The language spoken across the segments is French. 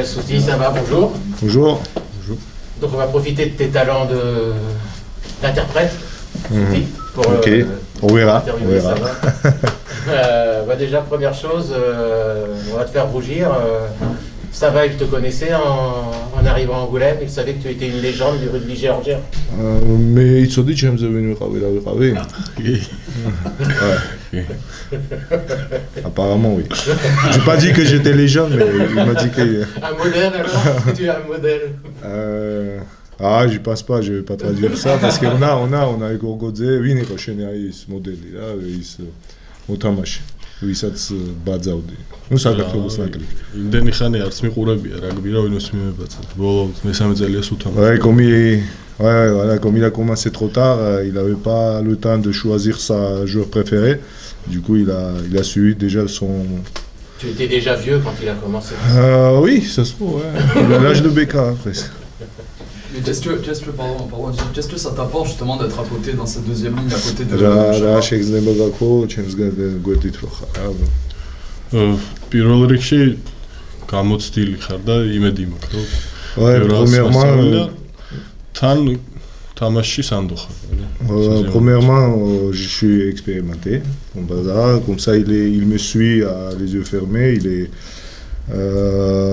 Souti, ça va, bonjour. Bonjour. Donc on va profiter de tes talents d'interprète, Souti, pour Ok, on verra. interviewer Sava. Déjà, première chose, on va te faire rougir. Sava, il te connaissait en arrivant à Angoulême, il savait que tu étais une légende du rugby géorgien. Mais il se dit que j'aime venir avec. Apparemment, oui. J'ai pas dit que j'étais légende, mais il m'a dit que. Un modèle alors? Est-ce que tu es un modèle? Je pense pas, je vais pas traduire ça parce qu'on a Gorgodze, oui, ce modèle là, Motamash. ვისაც ბაძავდი. ნუ საქართველოს ნაკრები. იმდენი ხანი არც მიყურებია რაგბი რა ვინოს მიმებაცად. ბოლო მესამე წელიას უთამაშო. Comme il a commencé trop tard, il n'avait pas le temps de choisir sa joueur préféré. Du coup, il a suivi déjà son. Tu étais déjà vieux quand il a commencé. Oui, ça se trouve, ouais. Il a l'âge de Becca presque. Qu'est-ce que ça t'apporte justement d'être à côté dans cette deuxième ligne, à côté de პირველ რიგში გამოცდილი ხარ და იმედი მაქვს რომ premièrement თან თამაში სანდო ხარ. Premièrement, je suis expérimenté comme ça il me suit à les yeux fermés,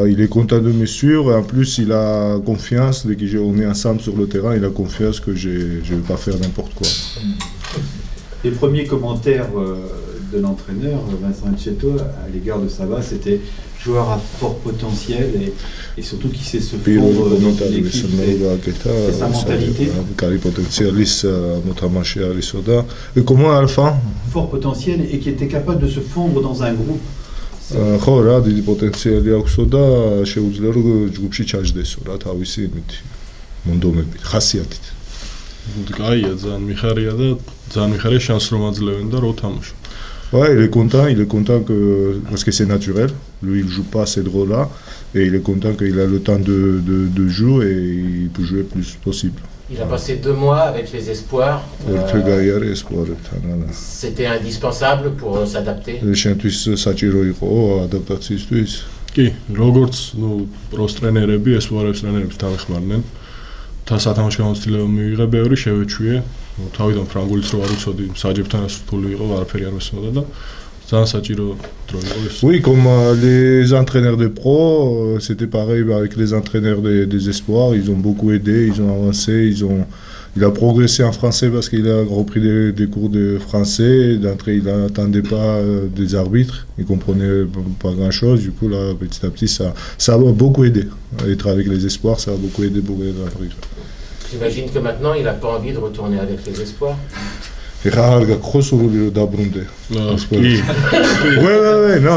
il est content de me suivre et en plus il a confiance, dès qu'on est ensemble sur le terrain, il a confiance que je ne vais pas faire n'importe quoi. Les premiers commentaires de l'entraîneur Vincent Etcheto à l'égard de Sava, c'était joueur à fort potentiel et surtout qui sait se fondre dans l'équipe. C'est sa mentalité. Et comment Alpha? Fort potentiel et qui était capable de se fondre dans un groupe. ხო რა დიდი პოტენციალი აქვსო და შეუძლია რომ ჯგუფში ჩაჯდესო რა თავისი იმით მონდომებით ხასიათით. კაია ძალიან მიხარია და ძალიან მიხარია შანს რომ აძლევენ და რო თამაშო. Ouais, il est content que parce que c'est naturel, lui il joue pas ces rôles-là et il est content qu'il a le temps de jouer et il peut jouer le plus possible. Il a passé 2 mois avec les espoirs. C'était indispensable pour s'adapter. კი, როგორც პროს ტრენერები, ესპორებს ტრენერებს თავეხმარნენ. და სათამაშო გამოცდილება მიიღე ბევრი შევეჩვიე. თავიდან ფრანგულიც რო არ უცოდი, საჯებთან რთული იყო, არაფერი არ მესმოდა და ძალიან საჭირო დრო იყო ეს. Oui, comme les entraîneurs de pro, c'était pareil avec les entraîneurs des espoirs, ils ont beaucoup aidé, ils ont avancé, il a progressé en français parce qu'il a repris des cours de français, d'entrée il n'attendait pas des arbitres, il comprenait pas grand chose, du coup là petit à petit ça a beaucoup aidé, être avec les espoirs ça a beaucoup aidé pour l'Afrique. J'imagine que maintenant il n'a pas envie de retourner avec les espoirs. Ouais, non,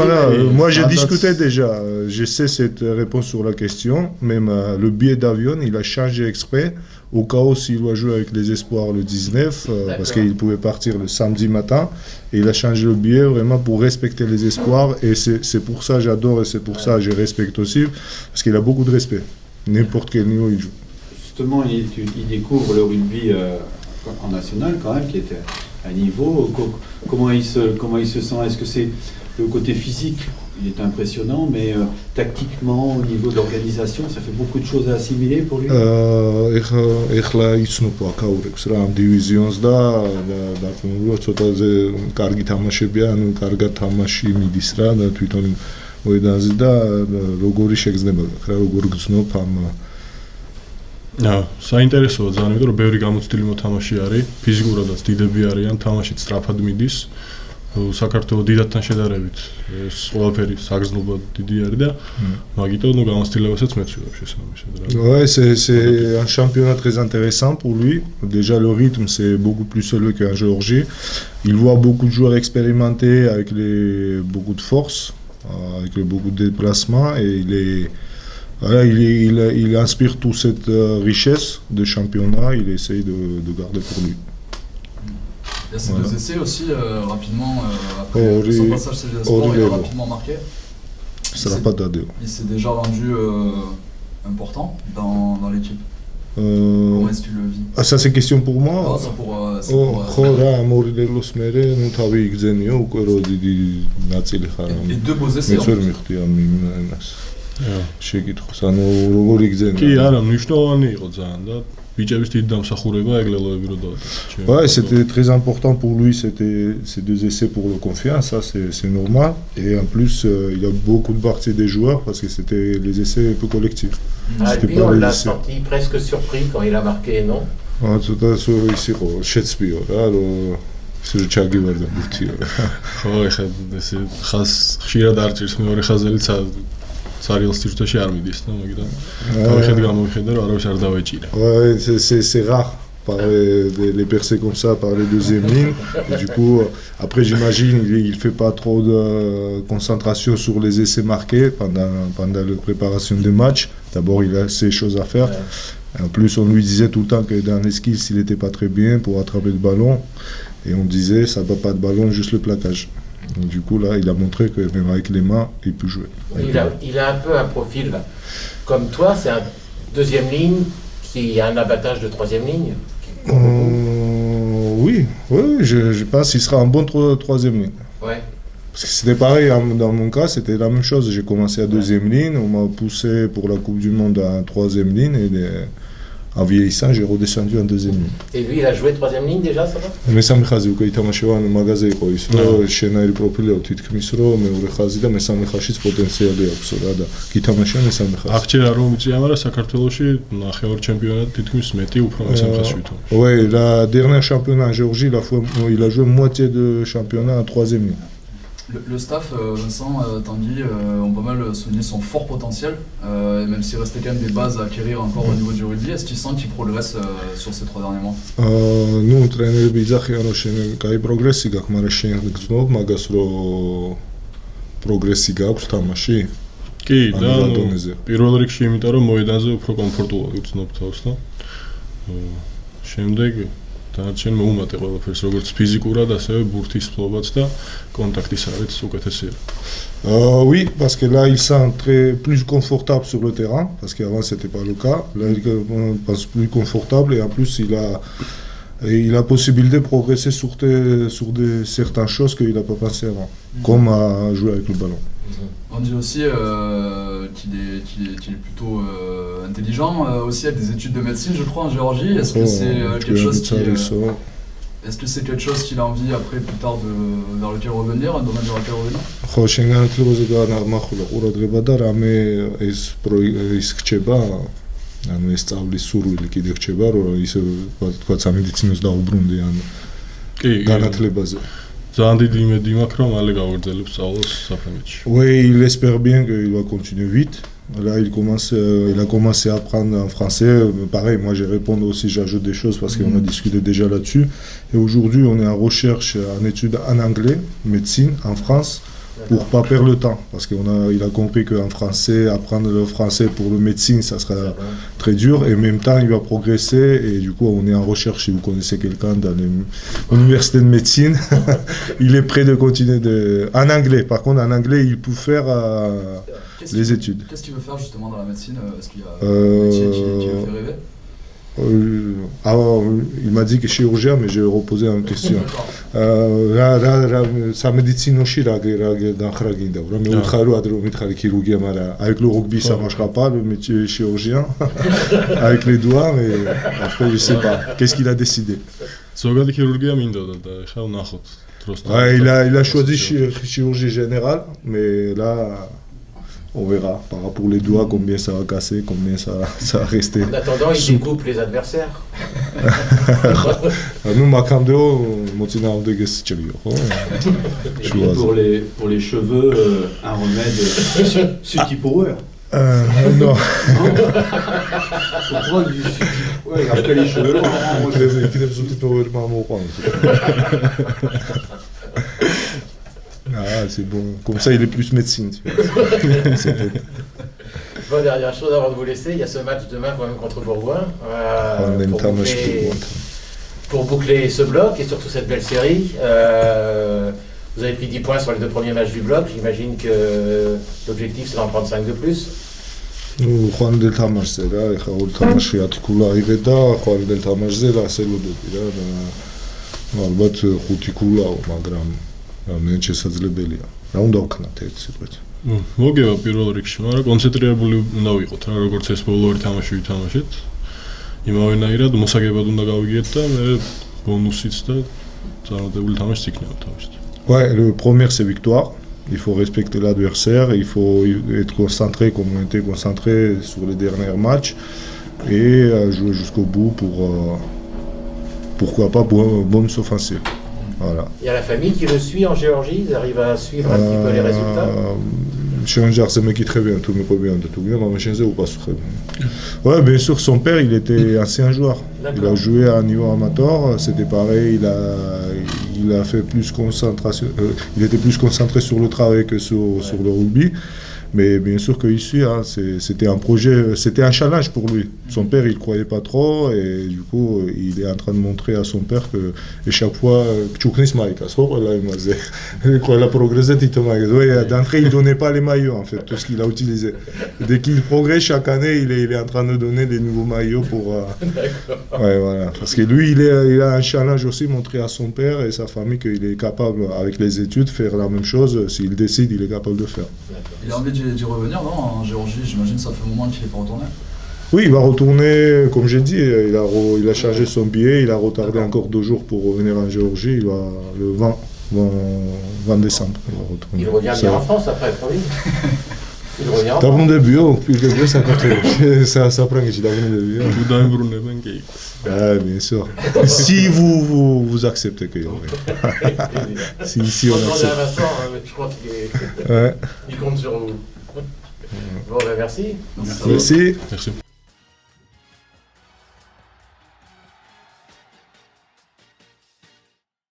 moi j'ai discuté déjà, je sais cette réponse sur la question, même le billet d'avion, il a changé exprès, au cas où s'il doit jouer avec les espoirs le 19, parce qu'il pouvait partir le samedi matin, et il a changé le billet vraiment pour respecter les espoirs, et c'est pour ça j'adore, et c'est pour ça je respecte aussi, parce qu'il a beaucoup de respect, n'importe quel niveau il joue. Justement, il découvre le rugby en national quand même, qui était à niveau. Comment il se sent? Est-ce que c'est le côté physique? Il est impressionnant, mais tactiquement, au niveau de l'organisation, ça fait beaucoup de choses à assimiler pour lui. ეხლა იცნობა კაურებს რა ამ დივიზიონს და დარწმუნებული ცოტაზე კარგი თამაშებია, ანუ კარგად თამაში მიდის რა და თვითონ მოედანზე და როგორი შეგრძნება გაქვს რა, როგორ გრძნობ ამ საინტერესოა ძალიან, იმიტომ რომ ბევრი გამოცდილი მოთამაშე არის, ფიზიკურადაც დიდები არიან, თამაშიც სწრაფად მიდის. საქართველოს დიდათთან შედარებით ეს ყველაფერი საგრძნობლად დიდი არის და მაგიტომ გამოცდილებასაც მეც ვიღებ შესაბამისად. Ouais, c'est un championnat très intéressant pour lui. Déjà le rythme c'est beaucoup plus élevé qu'en Géorgie. Il voit beaucoup de joueurs expérimentés avec beaucoup de force, avec beaucoup de déplacements et il inspire toute cette richesse de championnat, il essaye de garder pour lui. Il y a ces 2 essais aussi, rapidement, après son passage chez les espoirs, il a rapidement marqué. Il s'est déjà rendu important dans l'équipe. Comment est-ce que tu le vis? Ça c'est question pour moi? Non, c'est pour Et 2 beaux essais. შეკითხოს, ანუ როგორ იგზენა? კი, არა, მნიშვნელოვანი იყო ძალიან და ბიჭების დიდი დამსახურება ეგლელოები რო დავწერთ. Ouais, c'était très important pour lui, c'était ces deux essais pour le confiance, ça c'est normal. Et en plus, il a beaucoup de parties des joueurs parce que c'était les essais un peu collectifs. Ah, et puis on l'a senti presque surpris quand il a marqué, non? Ah, tout à fait, ici, Shakespeare, alors c'est ჩაგივარდა ბურთი. ხო, ეხლა ესე ხას ხშირად არ ჭირს მეორე ხაზელიც სარიალს სივრცეში არ მიდის და მაგიდან გავიხედე გამოვიხედე რომ არავის არ დავეჭირა. Ouais, c'est rare par les percées comme ça par les deuxièmes lignes. Et du coup, après j'imagine il fait pas trop de concentration sur les essais marqués pendant la préparation des matchs. D'abord, il a ses choses à faire. Ouais. En plus, on lui disait tout le temps que dans les skills, il n'était pas très bien pour attraper le ballon. Et on disait, ça va pas de ballon, juste le plaquage. Donc, du coup, là, il a montré que même avec les mains, il peut jouer. Il a un peu un profil, là. Comme toi, c'est un deuxième ligne qui a un abattage de troisième ligne. Oui, je pense qu'il sera un bon troisième ligne. Ouais. Parce que c'était pareil, dans mon cas, c'était la même chose. J'ai commencé à deuxième ligne, on m'a poussé pour la Coupe du Monde à troisième ligne, et en vieillissant, j'ai redescendu en deuxième ligne. Et lui, il a joué troisième ligne déjà, ça va? მესამე ხაზი უკვე ითამაშება, ანუ მაგაზე იყო ის, რომ შენაირი პროფილი აქვს თითქმის, რომ მეორე ხაზი და მესამე ხაზშიც პოტენციალი აქვს რა და გითამაშია მესამე ხაზი. აღჭერა რომ იწია, მაგრამ საქართველოში ნახევარ ჩემპიონატ თითქმის მეტი უფრო მესამე ხაზში ვითამაშა. Ouais, la dernière championnat en Géorgie, il a joué moitié de championnat en troisième ligne. Le staff, Vincent, Tanguy, ont pas mal souligné son fort potentiel, même s'il restait quand même des bases à acquérir encore au niveau du rugby. Est-ce qu'il sent qu'il progresse sur ces 3 derniers mois? Ну, ტრენერები იძახიან, რომ შენ კაი პროგრესი გაქვს, მაგრამ შენ გძნობ მაგას, რომ პროგრესი გაქვს თამაში? კი, და პირველ რიგში იმიტომ, რომ მოედანზე უფრო კომფორტულად გძნობ თავს და შემდეგ დანარჩენ მოუმატე ყველაფერს, როგორც ფიზიკურად, ასევე ბურთის ფლობაც და კონტაქტის არის უკეთესი. Oui, parce que là, il sent plus confortable sur le terrain, parce qu'avant, c'était pas le cas. Là, il pense plus confortable et en plus, il a possibilité de progresser sur certaines choses qu'il n'a pas pensé avant, comme à jouer avec le ballon. On dit aussi qu'il est plutôt intelligent, aussi avec des études de médecine, je crois, en Géorgie. Est-ce que c'est quelque chose est-ce que c'est quelque chose qu'il a envie après plus tard vers lequel revenir, un domaine vers lequel revenir? ხო, შენ განათლებაზე განაღმახვილა ყურადღება და რამე ეს ხდება, ანუ ეს სწავლის სურვილი კიდე ხდება, რომ ისე თქვა სამედიცინოს დაუბრუნდი ან განათლებაზე. ძალიან დიდი იმედი მაქვს, რომ მალე გავაგრძელებს სწავლას საფრანგეთში. Oui, il espère bien qu'il va continuer vite. Là, il a commencé à apprendre en français. Pareil, moi, je réponds aussi, j'ajoute des choses parce qu'on a discuté déjà là-dessus. Et aujourd'hui, on est en recherche, en études en anglais, médecine, en France, pour pas perdre le temps. Parce qu'il a compris qu'en français, apprendre le français pour le médecine, ça sera très dur. Et en même temps, il va progresser. Et du coup, on est en recherche. Si vous connaissez quelqu'un dans l'université de médecine, il est prêt de continuer en anglais. Par contre, en anglais, il peut faire les études. Qu'est-ce qu'il veut faire justement dans la médecine? Est-ce qu'il y a un métier qui le fait rêver? Il m'a dit que chirurgien, mais j'ai reposé une question. Sa médecinoshi avec le rugby, ça ne marchera pas, le métier chirurgien, avec les doigts, mais après, je ne sais pas. Qu'est-ce qu'il a décidé? Il a choisi chirurgie générale, mais là, on verra par rapport aux doigts combien ça va casser, combien ça va rester. En attendant, il découpe les adversaires. Nous, Macandeo, pour les cheveux, un remède Suki Power. Non. Faut prendre du Suki. Ouais, après les cheveux, Ah, c'est bon. Comme ça, il est plus médecine. Bon, dernière chose avant de vous laisser, il y a ce match demain quand même contre Bourgoin. Pour boucler ce bloc et surtout cette belle série. Vous avez pris 10 points sur les 2 premiers matchs du bloc. J'imagine que l'objectif c'est d'en prendre 5 de plus. ხვანდელ თამაშზე რა, ეხლა ორი თამაში 10 ქულა იღე და ხვანდელ თამაშზე რა სელოდები რა. ალბათ 5 ქულაო, მაგრამ რა მე შესაძლებელია. რა უნდა ვქნათ ერთ სიტყვით? მოგება პირველ რიგში, მაგრამ კონცენტრირებული უნდა ვიყოთ რა, როგორც ეს ბოლო ორი თამაში ვითამაშეთ. იმავენაირად მოსაგებად უნდა გავიგეთ და მე ბონუსიც და წარმატებული თამაშიც იქნება თავისთავად. Ouais, le premier c'est victoire. Il faut respecter l'adversaire, il faut être concentré comme on était concentré sur les derniers matchs et jouer jusqu'au bout pour pourquoi pas pour une bonne offensive. Voilà. Il y a la famille qui le suit en Géorgie, ils arrivent à suivre un petit peu les résultats. Changer, c'est mec qui très bien, tout me bien, tout bien, mais changer ou pas très bien. Ouais, bien sûr, son père, il était ancien joueur. Il a joué à un niveau amateur, c'était pareil, il a fait plus concentration, il était plus concentré sur le travail que sur le rugby. Mais bien sûr qu'ici, hein, c'était un projet, c'était un challenge pour lui. Son père, il ne croyait pas trop et du coup, il est en train de montrer à son père que chaque fois, il a progressé, d'entrée, il ne donnait pas les maillots, en fait, tout ce qu'il a utilisé. Dès qu'il progresse chaque année, il est en train de donner des nouveaux maillots pour... Ouais, voilà. Parce que lui, il a un challenge aussi, montrer à son père et sa famille qu'il est capable, avec les études, de faire la même chose. S'il décide, il est capable de faire. Il a envie d'y revenir, non, en Géorgie? J'imagine que ça fait un moment qu'il n'est pas retourné. Oui, il va retourner, comme j'ai dit, il a changé son billet, il a retardé encore 2 jours pour revenir en Géorgie, il va le 20 décembre. Il revient bien en France après, oui. Il revient en T'as France. bon début, puis le début, ça prend que tu as bon début. Ah, bien sûr. Si vous acceptez que... si on Retournez à accepte. Vincent, hein, mais je crois qu'il Ouais. il compte sur vous. Bon, ben merci. Merci. Merci.